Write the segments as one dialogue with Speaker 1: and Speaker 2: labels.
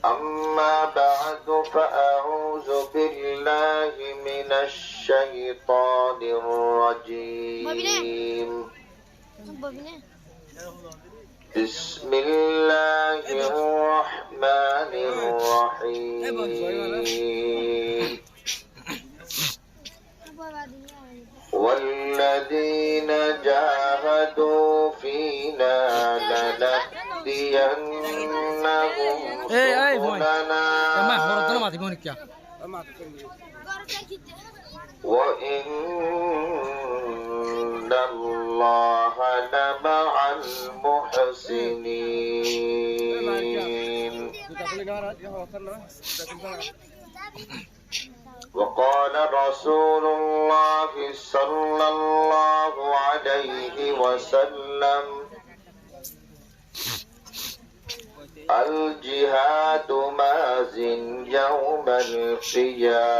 Speaker 1: أما بعد فأعوذ بالله من الشيطان الرجيم بسم الله الرحمن الرحيم والذين جاهدوا فينا لنهدينهم سبلنا وإن الله لمع المحسنين. وقال رسول الله صلى الله عليه وسلم الجهاد ماز يوم القيامة.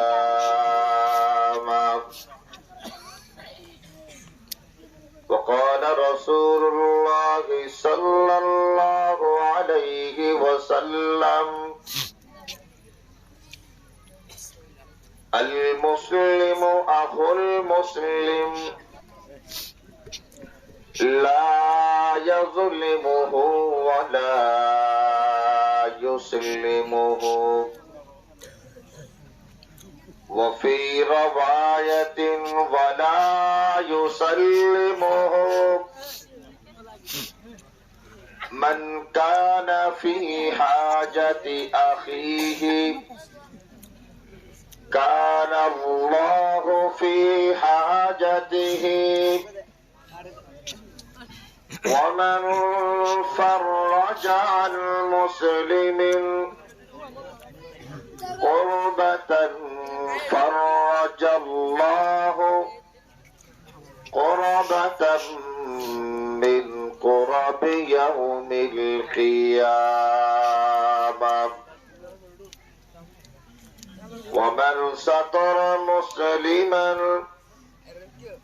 Speaker 1: وقال رسول الله صلى الله عليه وسلم المسلم أخو المسلم لا يظلمه ولا يسلمه. وفي رواية ولا يسلمه. من كان في حاجة أخيه كان الله في حاجته. ومن فرج عن مسلم قربة فرج الله قربة من قرب يوم القيامة. ومن ستر مسلما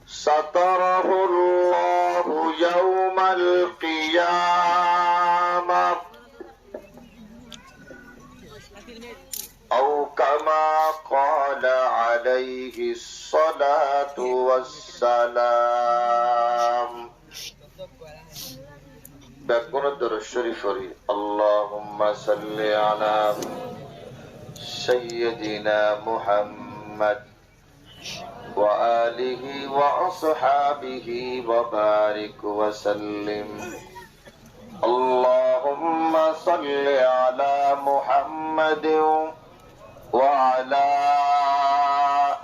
Speaker 1: ستره الله يوم القيامة أو كما قال عليه الصلاة والسلام. بكون الدرس الشريف اللهم صل على سيدنا محمد وآله وأصحابه وبارك وسلم. اللهم صل على محمد وعلى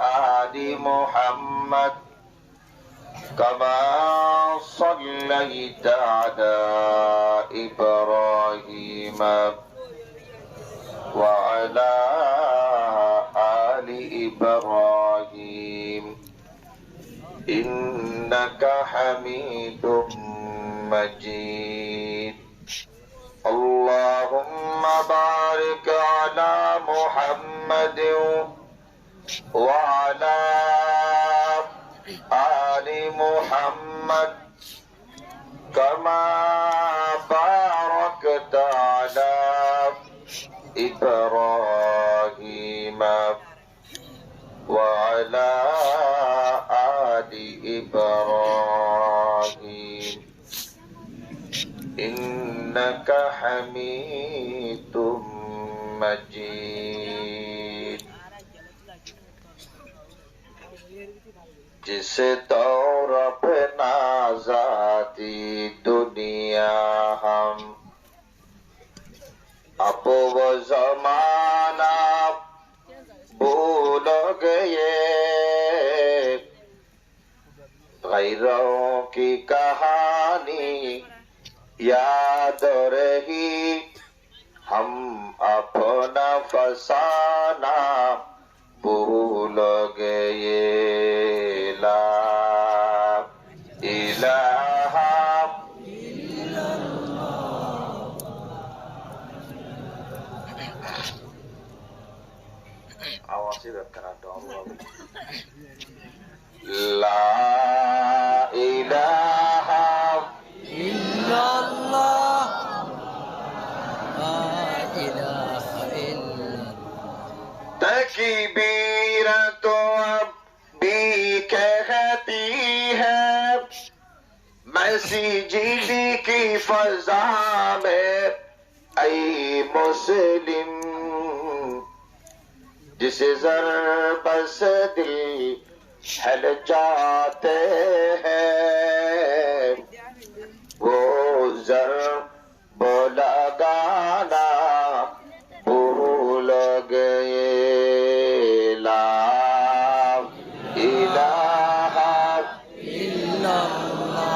Speaker 1: آل محمد كما صليت على إبراهيم وعلى آل إبراهيم إنك حميد مجيد. اللهم بارك على محمد وعلى آل محمد كما باركت على إبراهيم وعلى آل إبراهيم إنك حميد مجيد. जिसे दौर पे नाज़ाती दुनिया हम अब वो ज़माना भूल गए. गैरों की कहानी याद रही हम अपना फसाना भूल गए. ला इलाहा आवाज़ रखना तो ला इलाहा इल्लल्लाह की बीर तो अब भी कहती है मसीजिदी की फजा में ऐ मुस्लिम जिसे ज़रब से दिल हिल जाते हैं वो ज़रब लगाना भूल गए ला इलाहा
Speaker 2: इल्लल्लाह ला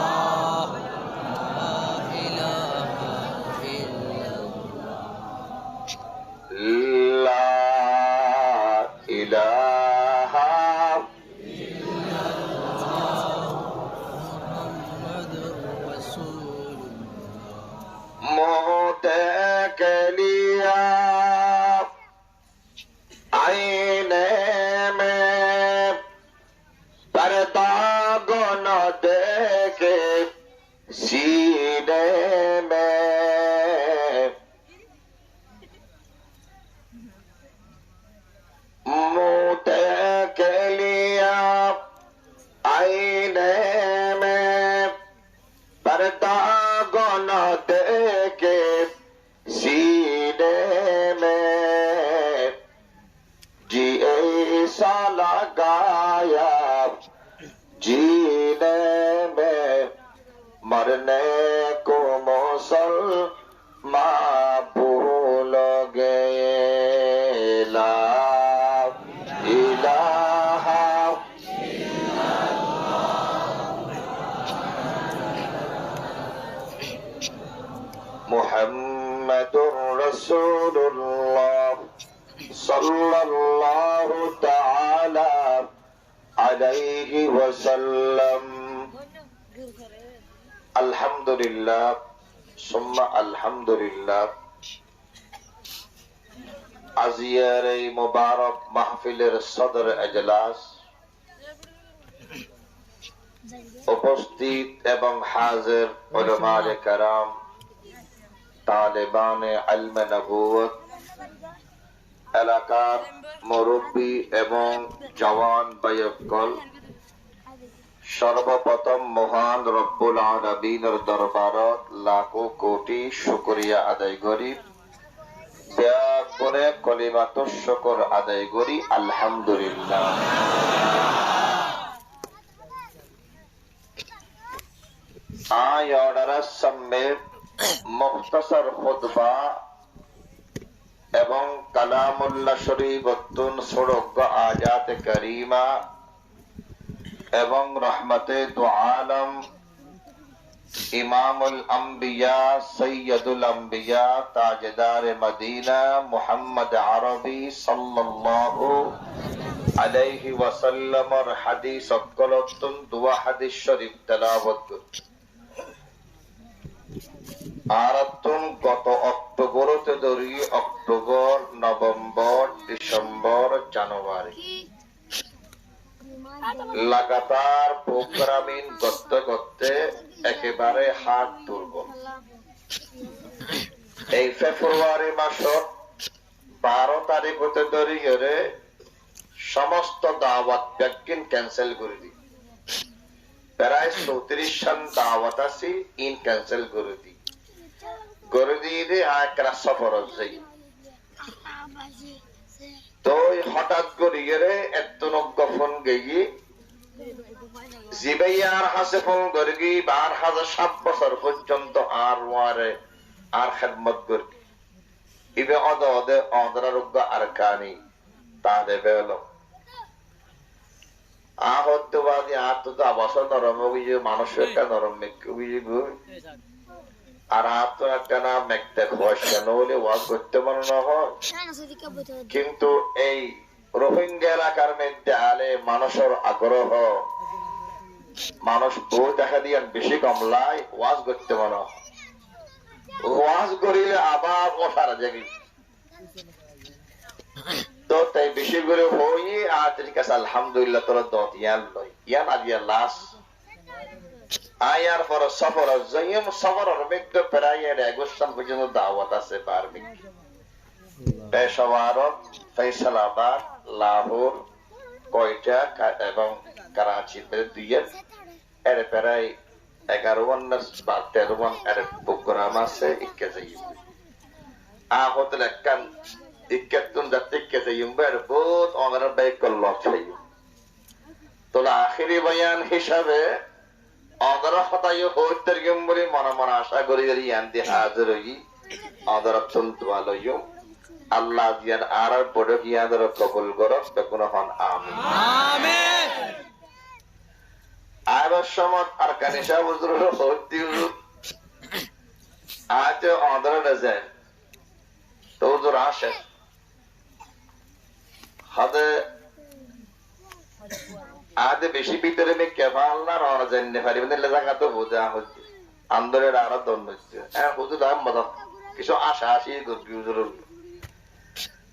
Speaker 2: इलाहा इल्लल्लाह
Speaker 1: ला इलाहा
Speaker 2: मुहम्मदुर रसूलुल्लाह
Speaker 1: मोहत के लिया आईने में पर्दा गुन देखे सीने में मोहत के लिया आईने में पर्दा गुन देखे सीने में जी ऐसा लगाया जीने में मरने को मुसलमान भूल गए ला इलाहा मुहम्मदुर रसूलुल्लाह सल्लल्लाहु तआला अलैहि वसल्लम अल्हम्दुलिल्लाह सुम्मा अल्हम्दुलिल्लाह আজিয়ার এই মুবারক মাহফিলের সদর এজলাস উপস্থিত এবং হাজির উলামায়ে কেরাম তালেবানে ইলমে নবুয়ত এলাকার মুরব্বী এবং জওয়ান ভাইসকল সর্বপ্রথম মহান রব্বুল আলামিনের দরবারত লাখো কোটি শুকরিয়া আদায় করি ব্যাপরে কলিমাতুশ শুকর আদায় করি আলহামদুলিল্লাহ আয় অর্ডার সম্মেত মুখতাসার খুতবা এবং কালামুল্লাহ শরীফ অত্যুন সড়ক আয়াত কারিমা এবং রহমতে দু আলম ইমামুল আম্বিয়া সৈয়দুল আম্বিয়া তাজদার মদিনা মুহাম্মদ আরবি সাল্লাল্লাহু আলাইহি ওয়াসাল্লামের হাদিস অকলতুন দুয়া হাদিস শরীফ তেলাওয়াত করছি আর তুম গত অক্টোবরতে ধরি অক্টোবর নভেম্বর ডিসেম্বর জানুয়ারি লাগাতার প্রোগ্রামিং করতে করতে একেবারে হাত দুর্বল এই ফেব্রুয়ারি মাসের 12 তারিখ হতে ধরি সমস্ত দাওয়াত ব্যাকিন ক্যান্সেল করে দিই প্রায় 34 জন দাওয়াত আছে ইন ক্যান্সেল করে দিই আয়করা সফর যাই তো হঠাৎ করে এত ফোন গিয়ে জিবাইয়ার হাসে ফোন করে গিয়ে 12,007 বছর পর্যন্ত আর খেদমত করি ইবে অদে অদরারোগ্য আর কানি তাহলে বেল আহতবাদী আত্মত আবাসন নরম মানুষ একটা নরম আর আত্ম একটা নাম একটা কেন হলে ওয়াজ করতে পারো না হয় কিন্তু এই রোহিঙ্গা এলাকার মধ্যে আলে মানুষের আগ্রহ মানুষ বউ দেখা দিয়ে বেশি কমলায় ওয়াজ করতে পারো ওয়াজ করিলে আবার মশারা জাগি তো তাই বেশি করে হই আর ঠিক আছে আলহামদুলিল্লাহ তোরা দত ইয়ান লই ইয়ান আজিয়া লাশ আয়ার পর সফর জয়ম সফরের মধ্যে প্রায় 21 পর্যন্ত দাওয়াত আছে পারবি পেশাওয়ার ফয়সালাবাদ লাহোর, কয়টা এবং করাচির মধ্যে দুইয়ের এর প্রায় 11 বা 13 এর প্রোগ্রাম আছে ইকে যাইব আহত একখান ইকেতুন যাতে ইকে যাইব এর বহুত অনার বাইক করলো চাইব তোলা আখিরি বয়ান হিসাবে অদর হতায় হইতের গেম্বরি মনে মনে আশা করি ইয়ান্তি হাজির হই অদর অত্যন্ত ভালো আল্লাহ দিয়ার আর বড় গিয়াদের কবুল করো তখন হন আমিন
Speaker 2: আমিন
Speaker 1: আর সমত আর কানিশা হুজুর হইতি আজ অদর যায় তো হুজুর আসে হাদে আজ বেশি ভিতরে মে কেবা আল্লাহ আর জানতে পারি মানে জায়গা তো বোঝা হচ্ছে আন্দরের আর দন্ড হচ্ছে হ্যাঁ হুজুর দাম বাদা কিছু আশা আসি করবি হুজুর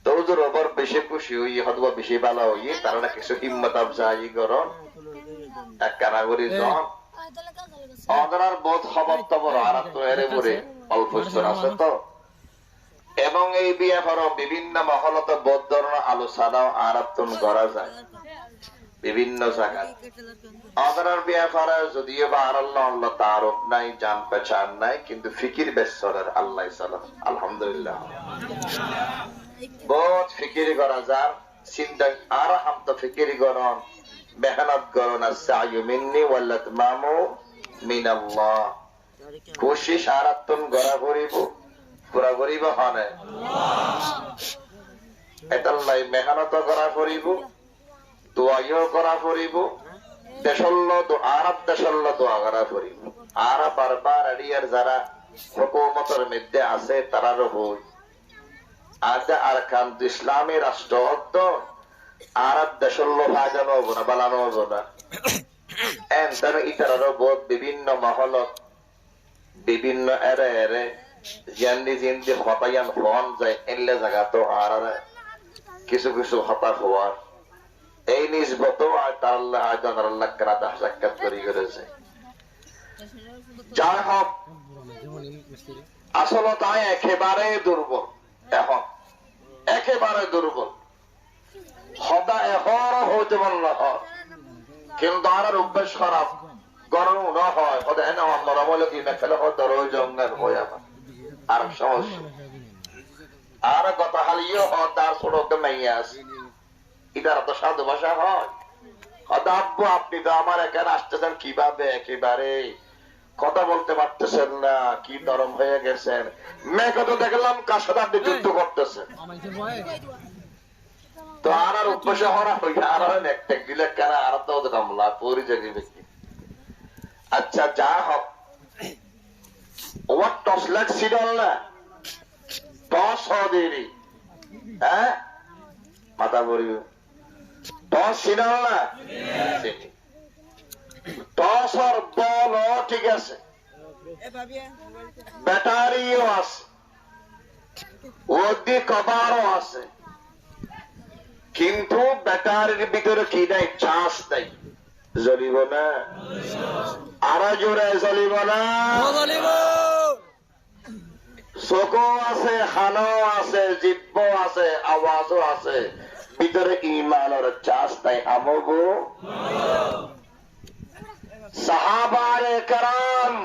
Speaker 1: তো হুজুর ওপর বেশি খুশি হই হয়তো বেশি ভালো হই তারা না কিছু হিম্মত আফজাই করো এক কারাগরি জন অদরার বোধ খবর তবর আর তো এরে পরে অল্প আছে তো এবং এই বিয়ে করো বিভিন্ন মহলত বোধ ধরনের আলোচনাও আরাত্তন করা যায় বিভিন্ন জায়গায় অদরার বিয়ে করা যদিও বা আর আল্লাহ আল্লাহ তারফ নাই জান পেছান নাই কিন্তু ফিকির বেসরের আল্লাহ সালাম আলহামদুলিল্লাহ বহুত ফিকিরি করা যার চিন্তা আর হাম তো ফিকিরি করন মেহনত করন আসায়ু মিন্নি ওয়াল্লাত মামু মিনাল্লাহ কোশিশ আরাত্তন গড়া করিব পুরা করিব হনে এটাল্লাই মেহনত করা করিব দোয়াইও করা করিব দেশল্য আরব দেশল্য দোয়া করা করিব আর বারবার এরিয়ার যারা হুকুমতের মধ্যে আছে তারারও হই আজ আর খান ইসলামী রাষ্ট্র আরব দেশল্য ভাজানো হবো না বালানো হবো না এন ইতারারও বোধ বিভিন্ন মহলত বিভিন্ন এরে এরে জিয়ান্দি জিন্দি হতায়ান হন যায় এনলে জায়গা তো আর কিছু কিছু হতাশ হওয়ার এই নিসবত আল্লাহ সাক্ষাৎ করি করেছে যাই হোক আসলে তাই একেবারে দুর্বল এখন একেবারে দুর্বল সদা এহর হইতে পারল কিন্তু আর অভ্যাস খারাপ গরম না হয় সদায় এনে নরম হলে কি মেখেলে দরই জঙ্গল হয়ে আমার আর সমস্যা আর কথা হালিও হয় তার ছোটকে মেয়ে আছে ইদারা তো সাধু ভাষা হয় আব্বু আপনি তো আমার এখানে আসতেছেন কিভাবে একেবারে কথা বলতে পারতেছেন না কি নরম হয়ে গেছেন মেয়ে তো দেখলাম কার সাথে আপনি যুদ্ধ করতেছেন তো আর আর অভ্যাসে হরা হই আর এক দিলে কেন আর তো কামলা পরিচয় ব্যক্তি আচ্ছা যা হোক ওয়ার টসলেট সিডল না টস হদেরি হ্যাঁ মাথা পড়ি টস সিডল না টস আর বল ঠিক আছে ব্যাটারিও আছে ওদি কভারও আছে কিন্তু ব্যাটারির ভিতরে কি নাই চার্জ নাই জ্বলিব না আরো জোরে জ্বলিব না চকু আছে খানো আছে জিব্ব আছে আওয়াজও আছে ভিতরে ইমানের চার্জ নাই আমগো সাহাবায়ে কেরাম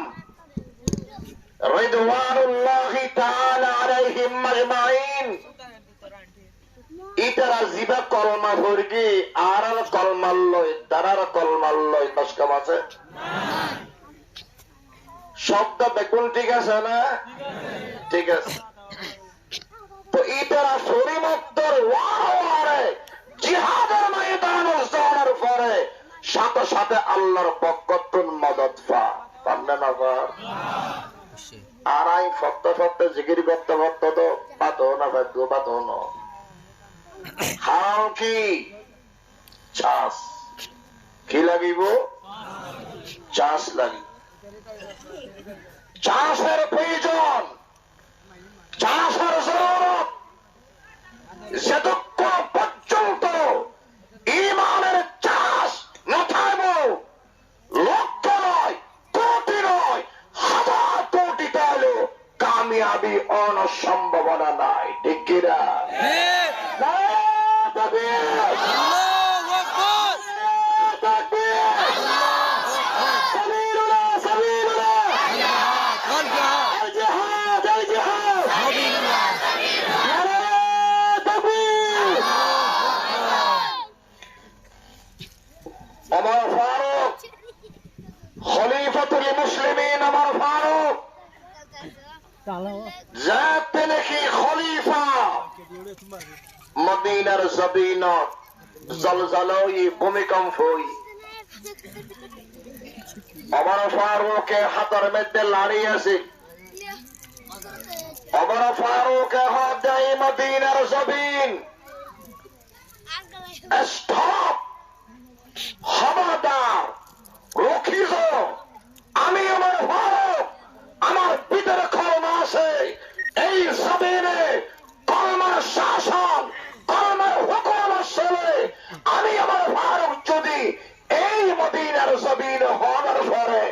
Speaker 1: রিদওয়ানুল্লাহি তাআলা আলাইহিম আজমাইন ইতারা জিবা কলমা ভরগি আর কলমাল্লয় তারার কলমাল্লয় কষ্টম আছে শব্দ দেখুন ঠিক আছে না ঠিক আছে তো ইতারা শরীমত্তর ওয়ারে জিহাদের ময়দানে যাওয়ার পরে সাথে সাথে আল্লাহর পক্ষতুন মদত পাবে না আর আই সত্য সত্য জিকির করতে করতে তো পাতো না পাতো না হাও কি চাষ কি লাগিব চাষ লাগি চাষের প্রয়োজন চাষের জরুরত যতক্ষণ পর্যন্ত ইমানের চাষ না থাকবো লক্ষ নয় কোটি নয় হাজার কোটি তাহলে কামিয়াবি অনসম্ভাবনা নাই ঠিক কিনা তাকবীর
Speaker 2: আল্লাহু আকবার
Speaker 1: তাকবীর সাবিলুল্লাহ সাবিলুল্লাহ
Speaker 2: আল জিহাদ
Speaker 1: আল জিহাদ
Speaker 2: সাবিলুল্লাহ
Speaker 1: নারে তাকবীর ওমর ফারুক খলিফাতুল মুসলিমিন ওমর ফারুক যাতে নাকি খলিফা মদিনার জমিন জলজলই ভূমিকম্পই ওমর ফারুকের হাতের মধ্যে লাড়ি আছে ওমর ফারুকের হাতে মদিনার জমিন স্টপ খবরদার রুখিজ আমি আমার ফারুক আমার ভিতরে কলমা আছে এই জমিনে কলমার শাসন কলমার হুকুম আসলে আমি আমার ফারুক যদি এই মদিনার জমিন হওয়ার পরে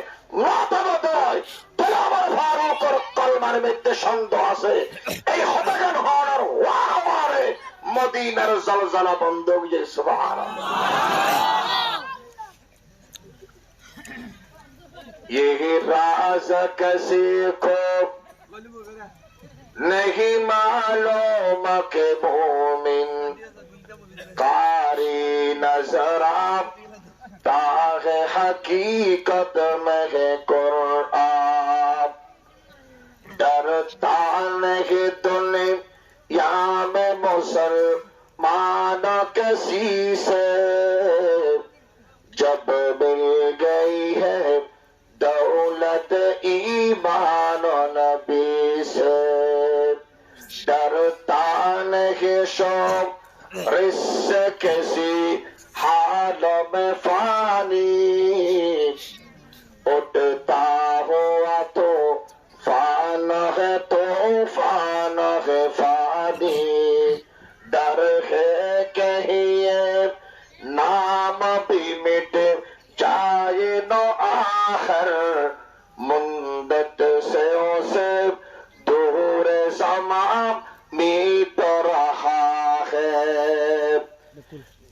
Speaker 1: মতামত হয় তাহলে আমার ফারুকের কলমার মধ্যে সন্দেহ আছে এই হতাকান হওয়ার ওয়ারে মদিনার জলজলা বন্ধ হয়ে সুবহানাল্লাহ ये राज किसी को नहीं मालूम के मोमिन कारी नजरा ताहे हकीकत में है कुरान डरता नहीं दुनिया में मुसलमान किसी से जब मिल गई है दौलत ईमान नबी से डरता नहीं शौक रिश्ते किसी हाल में फानी उठता हुआ तो फान है फानी डर है कहिए नाम भी मिट जाए नो आखिर मुंदत से उसे दूर समा मीत रहा है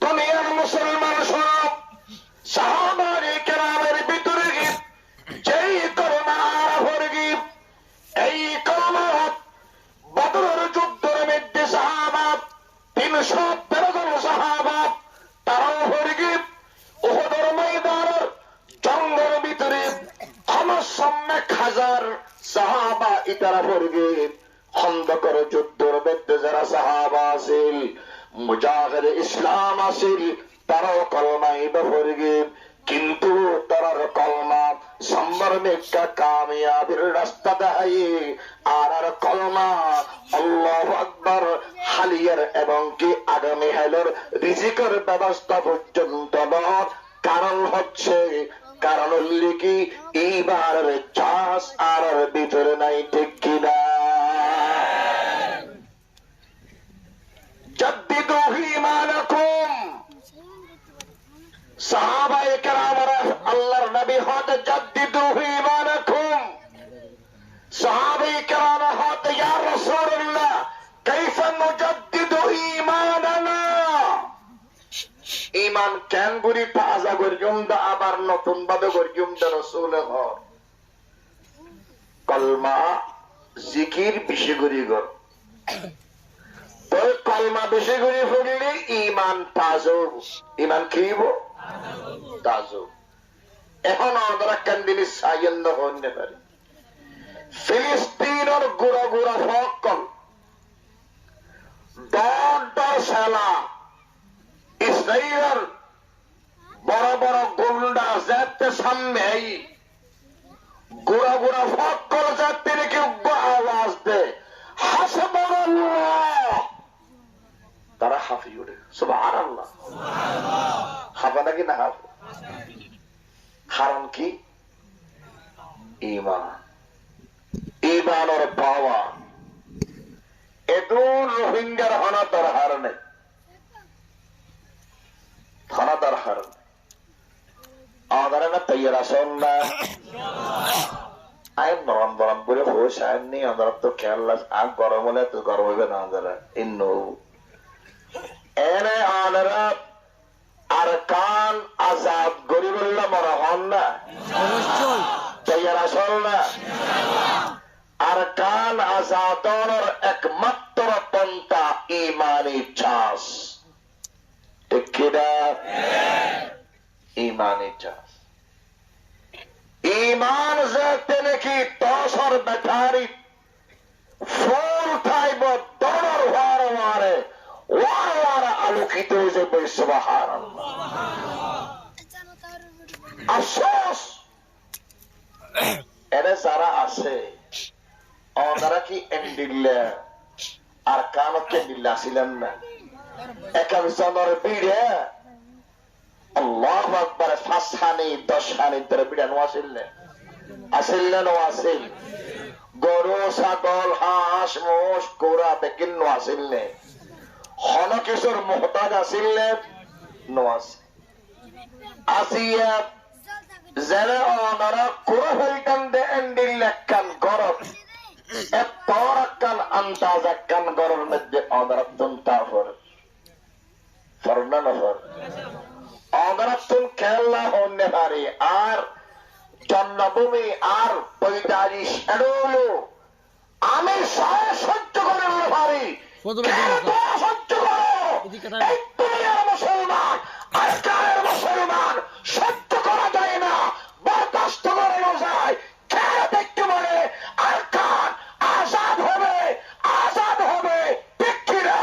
Speaker 1: दुनियार मुसलमान সব সাহাবায়ে কেরামের ভিতরে যেই করোনা আরফরগি এই করোনা বদরের যুদ্ধের মধ্যে সাহাবা 313 জন সাহাবা তারাও ফরগি উহুদের ময়দানের জঙ্গলের ভিতরে আমার সামনে হাজার সাহাবা ইতারা ফরগি খন্দকের যুদ্ধের মধ্যে যারা সাহাবা আছিল মুজাহিদ ইসলাম আছিল তারাও কলমায় ফরগি কিন্তু তারার কলমা সম্বর মেক্কা কামিয়াবির রাস্তা দেখাই আর কলমা আল্লাহু আকবার হালিয়ার এবং কি আগামী হেলের রিজিকের ব্যবস্থা পর্যন্ত নয় কারণ হচ্ছে কারণ লিখি এইবারের চাষ আর ভিতরে নাই ঠিক কিনা জাদ্দিদু ঈমানাকুম সাহাবায়ে কেরামরা আল্লাহর নবী হতে জাদ্দিদু ঈমানাকুম সাহাবায়ে কেরাম হতে ইয়া রাসূলুল্লাহ কাইফা নুজাদ্দিদু ঈমানানা ঈমান কেন করি তাজা করিম দা আবার নতুন ভাবে করিম দা রাসূল হর কলমা জিকির বেশি করি গর তো কলমা বেশি করি পড়লে ঈমান তাজা ঈমান কিব তাজা এখন আমরা কান্দিনি সায়ন হইতে পারি ফিলিস্তিনের গুড়া গুড়া সকল দর সেলা ইসরায়েলের বড় বড় গুন্ডা যাতে সামনে গুড়া গুড়া সকল যাত্রীর কেউ আওয়াজ দেয় হাসবুনাল্লাহ তারা হাফি ওঠে সুবহানাল্লাহ হাফা নাকি না হাফ কারণ কি ঈমান ঈমানের পাওয়া এদুর রোহিঙ্গার হনা তার হার নেই থানা তার হার আমাদের না তৈয়ার আসন না আইন নরম নরম করে হোস আইন নেই আমাদের তো খেয়াল আগ গরম হলে তো গরম হবে না আমাদের ইন্ন এনে আনরা আরকান আজাদ গরিবুল্লাহ মরহন না
Speaker 2: অবশ্যই
Speaker 1: তৈয়ার আসল না আরকান আজাদর একমাত্র পন্থা ইমানি চাষ ঠিক কিনা ইমানি চাষ ইমান যেতে নাকি দশর বেঠারি ফুল খাইব দর হওয়ার মারে ওয়ার আলোকিত হয়ে যাবে সুবহানাল্লাহ আফসোস এরা যারা আছে ওনারা কি এন্ডিল্লা আর কানো কেন্ডিল্লা ছিলেন না একাংশনের ভিড়ে আল্লাহু আকবার 5 হানি 10 হানি ধরে ভিড়ে আসিলেন ওয়াসিল গরু ছাগল হাঁস মোষ কোরা বেকিন আসিলে হন কিশোর মোহতাজ আসিলে নোয়াস আসিয়া যারা ওনারা কোরা হইতাম দে এন্ডিল্লাকান গরব এতরাকান আন্দাজাকান গরর মধ্যে ওনারা তুনতা ফরনা নফর ওনারা তুন খেলা হন্নে পারি আর জন্মভূমি আর পৈতারি শেডুলো আমি সহ্য করে পারি সহ্য করো এই দুনিয়ার মুসলমান আজকালের মুসলমান সহ্য করা যায় না বরদাস্ত করানো যায় খেয়ে দেখতে বলে আর কান আজাদ হবে ঠিক কিনা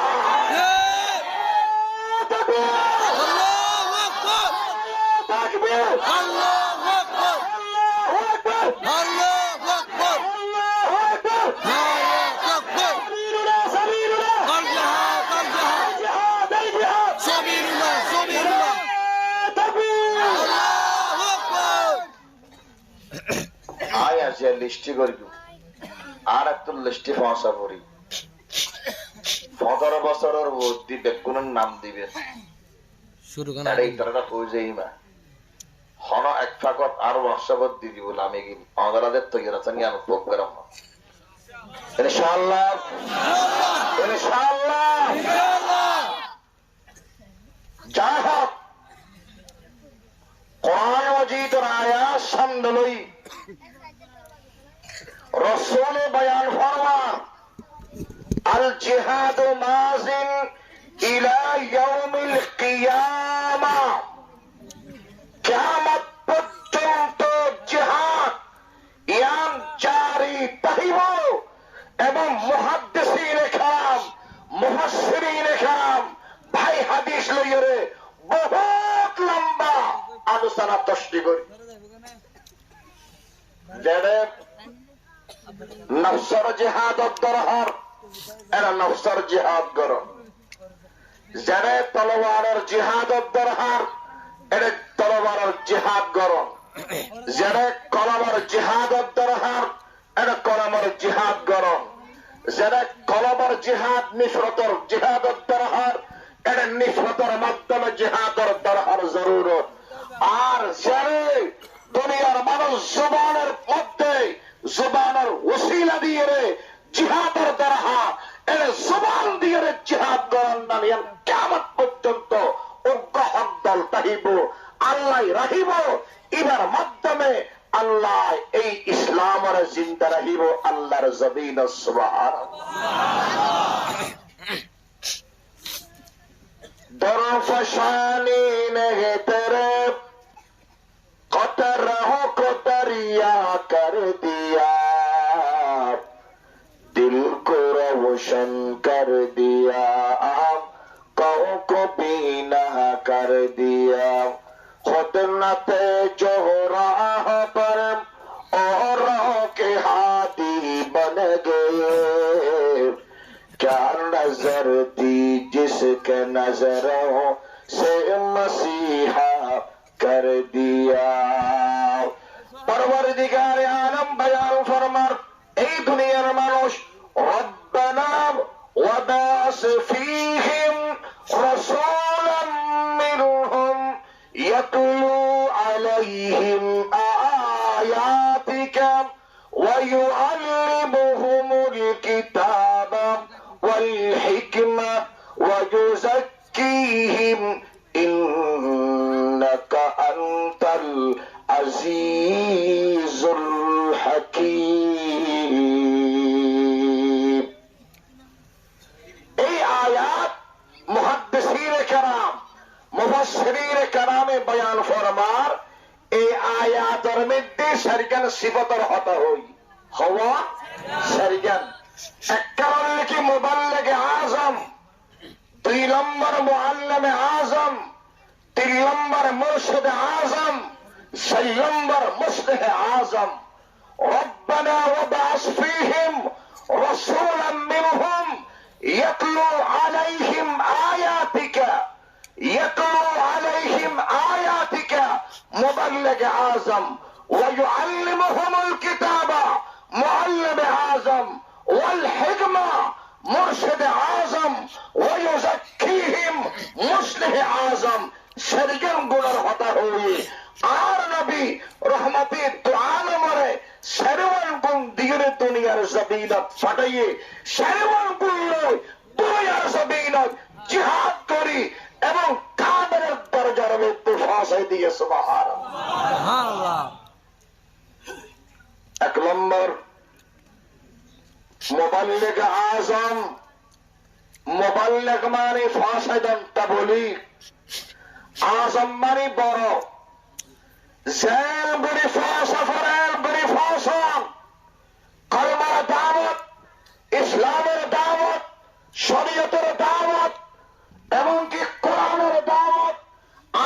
Speaker 1: লিস্টি করি আর একটা লিস্টি পৌঁছা করি 15 বছরের বুদ্ধি বেগুনের নাম দিবেন
Speaker 2: শুরু
Speaker 1: হন এক ফাঁকত আর বর্ষাবত দি দিব আমি গিনি আমাদের তৈরি আছে আমি প্রোগ্রাম ইনশাআল্লাহ যাই হোক কোরআন মাজিদের আয়াত সামনে লই রাসূল বয়ান ফরমান আল জিহাদু মাজিন ইলা ইয়াউমিল কিয়ামা কিয়ামত পর্যন্ত জিহাদ ইয়াম জারি থাকিব এবং মুহাদ্দিসিনে কেরাম মুফাসসিরিনে কেরাম ভাই হাদিস লইরে বহুত লম্বা আলোচনা তশরিহ করি যারা নফসর জিহাদ দরহার এরা নফসর জিহাদ করো যারা তলোয়ারের জিহাদ দরহার এরা তলোয়ারের জিহাদ করো যারা কলমের জিহাদ দরহার এরা কলমের জিহাদ করো যারা কলমের জিহাদ নিফরতর জিহাদ দরহার এরা নিফরতর মাধ্যমে জিহাদের দরহার জরুরত আর যারা দুনিয়ার মানুষ জবানের মধ্যে জবানের ওসিলা দিয়ে জিহাদের দরহা এর জবান দিয়ে জিহাদ করার নামে কিয়ামত পর্যন্ত উগ্র হক দল তাহিব আল্লাহ রাহিব এবার মাধ্যমে আল্লাহ এই ইসলামের জিন্দা রাহিব আল্লাহর জমিন সুবহানাল্লাহ দরফশানি নেহে তেরে कतरहों को दरिया कर दिया दिल को रोशन कर दिया कौ को बीना कर दिया खुद न थे जो राह पर औरों के हाथी बन गए क्या नजर थी जिसके नजरों से मसीहा कर दिया परवरदिगारे आलम बयान फरमान এই দুনিয়ার মানুষ রব্বানা ওয়াবাস ফীহিম রাসূলাম মিনহুম ইয়াতলু আলাইহিম আয়াতিকা ওয়া ইউআল্লিমুহুমুল কিতাবা ওয়াল হিকমা ওয়া ইউযাক্কি সারিগান সিফতর হতা হই হওয়া সারিগান এক কারণ কি মুবাল্লিগে আজম 2 নম্বর মুআল্লিমে আজম 3 নম্বর মুরশিদে আজম 4 নম্বর মুসলিহে আজম ربنا وابعث فيهم رسولا منهم يتلو عليهم آياتك مبلغ اعظم ويعلمهم الكتاب معلم اعظم والحكمة مرشد اعظم ويزكيهم مصلح اعظم سرجم গুলার হতা হই আর নবী রহমতের দুআলমরে সরওয়ান গুণ দিয়ে দুনিয়ার জমিনত ফাটাইয়ে সরওয়ান গুণ দুনিয়ার জমিনত জিহাদ করি এবং কাদের দরজার মধ্যে ফাঁসাই দিয়ে সুবহানাল্লাহ
Speaker 2: সুবহানাল্লাহ।
Speaker 1: 1 নম্বর মুবাল্লিগ আজম মুবাল্লিগ মানে ফাঁসাইদান তাবলীগ আজম মানে বড় জেল বড়ি ফাঁসাফারের বড়ি ফাঁসন কলমার দাওয়াত ইসলামের দাওয়াত শরীয়তের দাওয়াত এমনকি কোরআনের দাওয়াত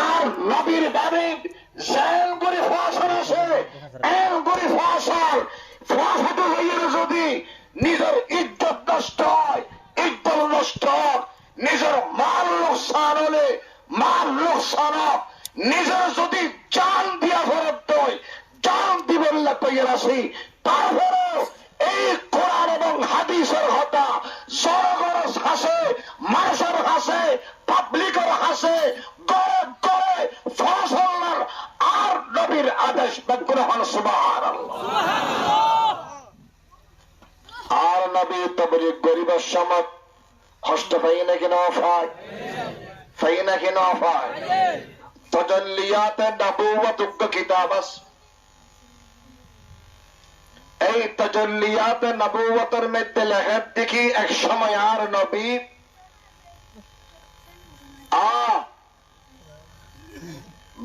Speaker 1: আর নবীর দাবি জেল বড়ি ফাঁসন আছে এর বড়ি ফাঁসন ফাঁসাতে হইলে যদি নিজের ইজ্জত নষ্ট হয় ইজ্জত নষ্ট হোক নিজের মাল লোকসান হলে মাল লোকসান হোক নিজের যদি জান দিয়া ফেরত দেয় জান দিবেন না তৈরি আসি তারপরেও এই কোরআন এবং হাদিসের হতা জনগণের হাসে মানুষের হাসে পাবলিকের হাসে গড়ে গড়ে ফসলের আর নবীর আদেশ গ্রহণ সুবহানাল্লাহ আর নবী তবলিগ গরিবের সমাজ হস্ত পাই নাকি না পায় পাই নাকি না পায় তজল্লিয়াত নবুওয়াত কিতাব আছে এই তজল্লিয়াত নবুওয়াতের মধ্যে লেখা দেখি এক সময় আর নবী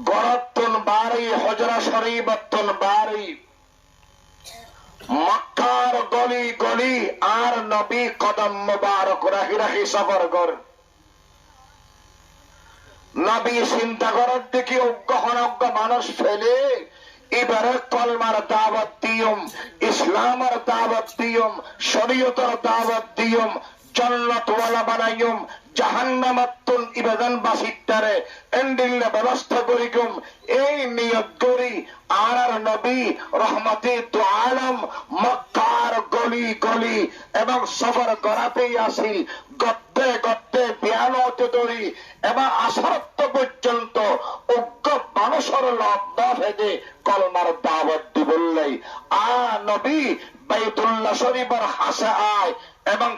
Speaker 1: গরতুন বাড়ি হজরা শরীফতুন বাড়ি মক্কার গলি গলি আর নবী কদম মুবারক রাখি রাখি সফর করেন নবী চিন্তা করার দিকে অজ্ঞ মানুষ ফেলে এবারে কলমার দাওয়াত দিয়ম ইসলামের দাওয়াত দিয়ম শরীয়তের দাওয়াত দিয়ম জান্নাত ওয়ালা বানাইয়ম জাহান্নামাতুন ইবাদান বাসিতারে এন্ডিল্লা ব্যবস্থা করিগম এই নিয়ত করি আর নবী রহমতে দু আলম মক্কার গলি গলি এবং সফর করাতেই আসিল গদ্দে গদ্দে বিয়ান হতে ধরি এবং আসরত্ব পর্যন্ত অজ্ঞ মানুষের লব্ধ ভেদে কলমার দাওয়াত দি বললেই নবী বাইতুল্লাহ শরীফের হাসে আয় এবং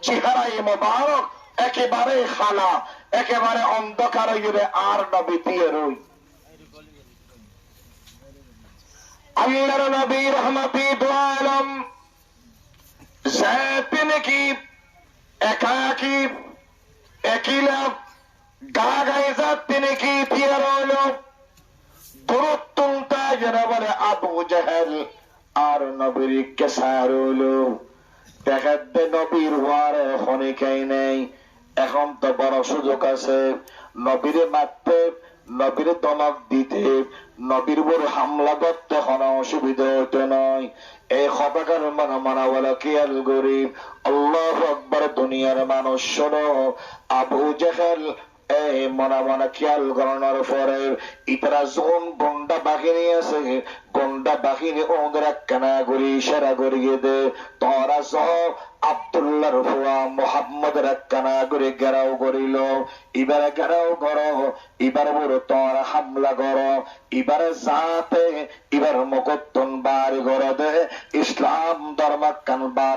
Speaker 1: চেহারায় মোবারক একেবারে খালা একেবারে অন্ধকার জুড়ে আর নবী দিয়ে রই আল্লাহর নবী রহমতে দু আলম তিনি কি একাকি একিলা গা গাইজা তিনি কি দিয়ে রইল দূরত্বটা যেন বলে আবু জাহেল আর নবীর কেসা রইল দেখাতে নবীর ওয়ার খনিকাই নেই এখন তো বড় সুযোগ আছে নবীরে মারতে নবীরে দমক দিতে নবীর উপর হামলা করতে কোনো অসুবিধা হইতে নয় এই খতাকার মানা বলা খেয়াল গরিব আল্লাহু আকবার দুনিয়ার মানুষ শোনো আবু জাহেল এই মনা খেয়াল করানোর পরে ইতারা যখন গন্ডা বাহিনী আছে গন্ডা বাহিনী ওদের কানা করি ইশারা করিয়ে দে তোরা সহ আব্দুল্লাহর ফুয়া মোহাম্মদের কানা করে ঘেরাও করিল এবারে ঘেরাও করো এবার বড় তোরা হামলা করো এবারে যাতে এবার মকদ্দন বাড়ি করে দে ইসলাম ধর্ম কান